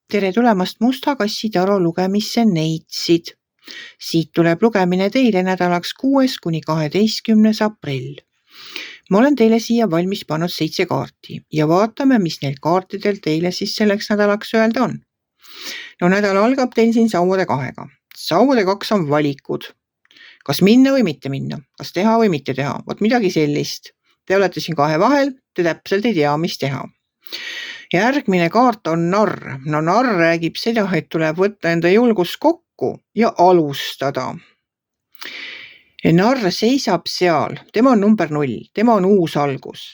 Tere tulemast Musta kassi taro lugemisse neitsid. Siit tuleb lugemine teile nädalaks 6. kuni 12. aprill. Ma olen teile siia valmis pannud 7 kaarti ja vaatame, mis neil kaartidel teile siis selleks nädalaks öelda on. No nädal algab teil siin sauade 2-ga. Sauade 2 on valikud. Kas minna või mitte minna, kas teha või mitte teha, vot midagi sellist. Te olete siin 2 vahel, te täpselt ei tea, mis teha. Järgmine kaart on narr. No narr räägib seda, et tuleb võtta enda julgus kokku ja alustada. Narr seisab seal, tema on number 0, tema on uus algus.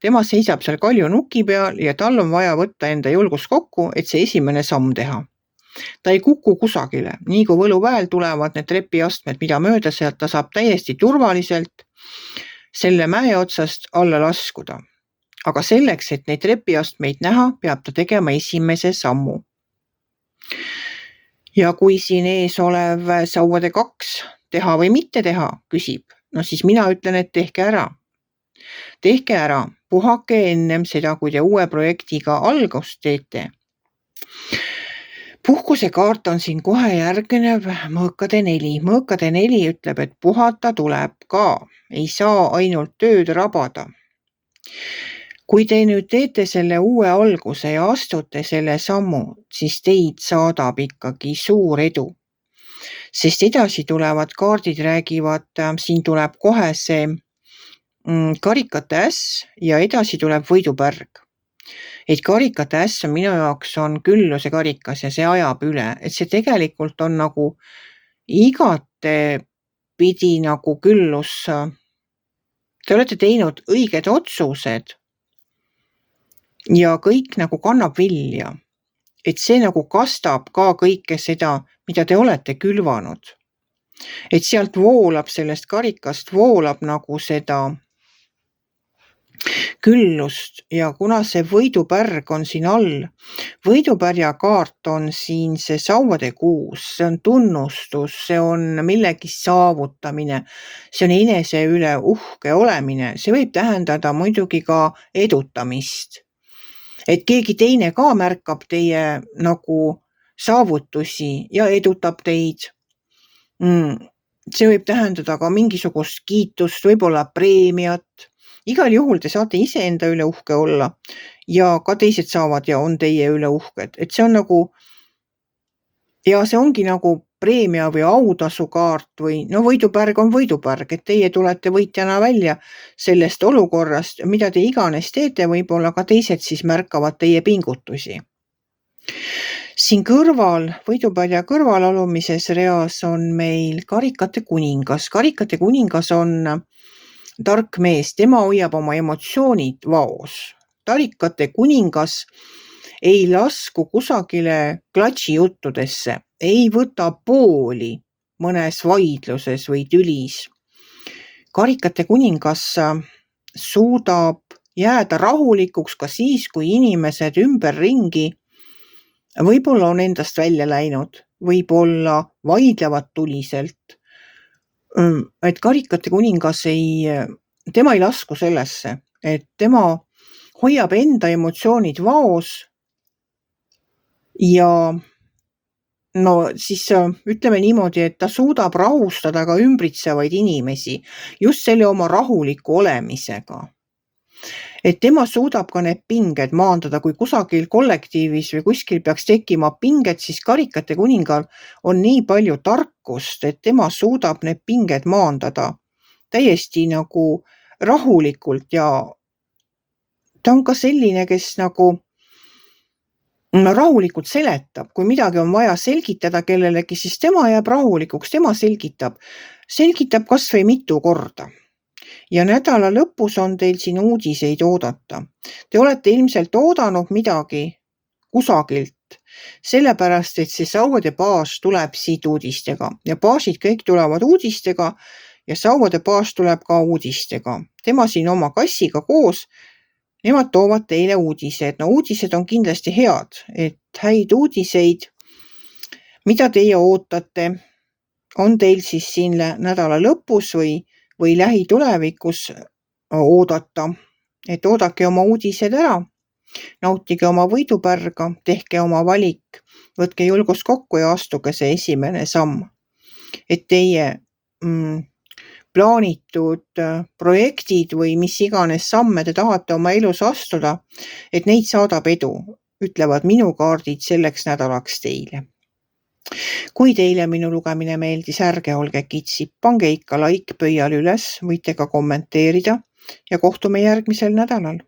Tema seisab seal kalju nuki peal ja tal on vaja võtta enda julgus kokku, et see esimene samm teha. Ta ei kuku kusagile, nii kui võluväel tulevad need trepiastmed, mida mööda sealt ta saab täiesti turvaliselt selle mäe otsast alla laskuda. Aga selleks, et neid trepiastmeid näha, peab ta tegema esimese sammu. Ja kui siin ees olev sauade 2 teha või mitte teha, küsib, no siis mina ütlen, et tehke ära. Tehke ära, puhake ennem seda, kui te uue projektiga algust teete. Puhkuse kaart on siin kohe järgnev mõõkade 4. Mõõkade 4 ütleb, et puhata tuleb ka, ei saa ainult tööd rabada. Kui te nüüd teete selle uue alguse ja astute selle sammu, siis teid saadab ikkagi suur edu. Sest edasi tulevad kaardid räägivad, siin tuleb kohe see karikate äss ja edasi tuleb võidupärg. Et karikate äss on minu jaoks on külluse karikas ja see ajab üle, et see tegelikult on nagu igate pidi nagu küllus. Te olete teinud õiged otsused ja kõik nagu kannab vilja. Et see nagu kastab ka kõike seda, mida te olete külvanud. Et sealt voolab sellest karikast, voolab nagu seda küllust ja kuna see võidupärg on siin all, võidupärja kaart on siin see sauade 6, see on tunnustus, see on millegi saavutamine, see on enese üle uhke olemine, see võib tähendada muidugi ka edutamist. Et keegi teine ka märkab teie nagu saavutusi ja edutab teid. See võib tähendada ka mingisugust kiitust, võib-olla preemiat. Igal juhul te saate iseenda üle uhke olla ja ka teised saavad ja on teie üle uhked. Et see on nagu, ja see ongi nagu preemia või autasu kaart või no võidupärg on võidupärg, et teie tulete võitjana välja sellest olukorrast, mida te iganes teete, võib-olla ka teised siis märkavad teie pingutusi. Siin kõrval, võidupärja kõrval alumises reas on meil karikate kuningas. Karikate kuningas on tark mees, tema hoiab oma emotsioonid vaos. Karikate kuningas ei lasku kusagile klatšijuttudesse, ei võta pooli mõnes vaidluses või tülis. Karikate kuningas suudab jääda rahulikuks ka siis, kui inimesed ümberringi võib-olla on endast välja läinud, võib-olla vaidlevad tuliselt. Et karikate kuningas tema ei lasku sellesse, et tema hoiab enda emotsioonid vaos ja no siis ütleme niimoodi, et ta suudab rahustada ka ümbritsevaid inimesi just selle oma rahuliku olemisega. Et tema suudab ka need pinged maandada, kui kusagil kollektiivis või kuskil peaks tekkima pinged, siis karikate kuningal on nii palju tarkust, et tema suudab need pinged maandada täiesti nagu rahulikult ja ta on ka selline, kes nagu rahulikult seletab, kui midagi on vaja selgitada kellelegi, siis tema jääb rahulikuks, tema selgitab kas või mitu korda. Ja nädala lõpus on teil siin uudiseid oodata. Te olete ilmselt oodanud midagi kusagilt, sellepärast, et see sauade baas tuleb siit uudistega ja baasid kõik tulevad uudistega ja sauade baas tuleb ka uudistega. Tema siin oma kassiga koos, nemad toovad teile uudised. No uudised on kindlasti head, et häid uudiseid, mida teie ootate, on teil siis siin nädala lõpus või lähitulevikus oodata. Et oodake oma uudised ära Nautige oma võidupärga, tehke oma valik, võtke julgus kokku ja astuge see esimene samm, et teie plaanitud projektid või mis iganes samme te tahate oma elus astuda, et neid saadab edu, ütlevad minu kaardid selleks nädalaks teile. Kui teile minu lugemine meeldis, ärge olge kitsi, pange ikka like pöial üles, võite ka kommenteerida ja kohtume järgmisel nädalal.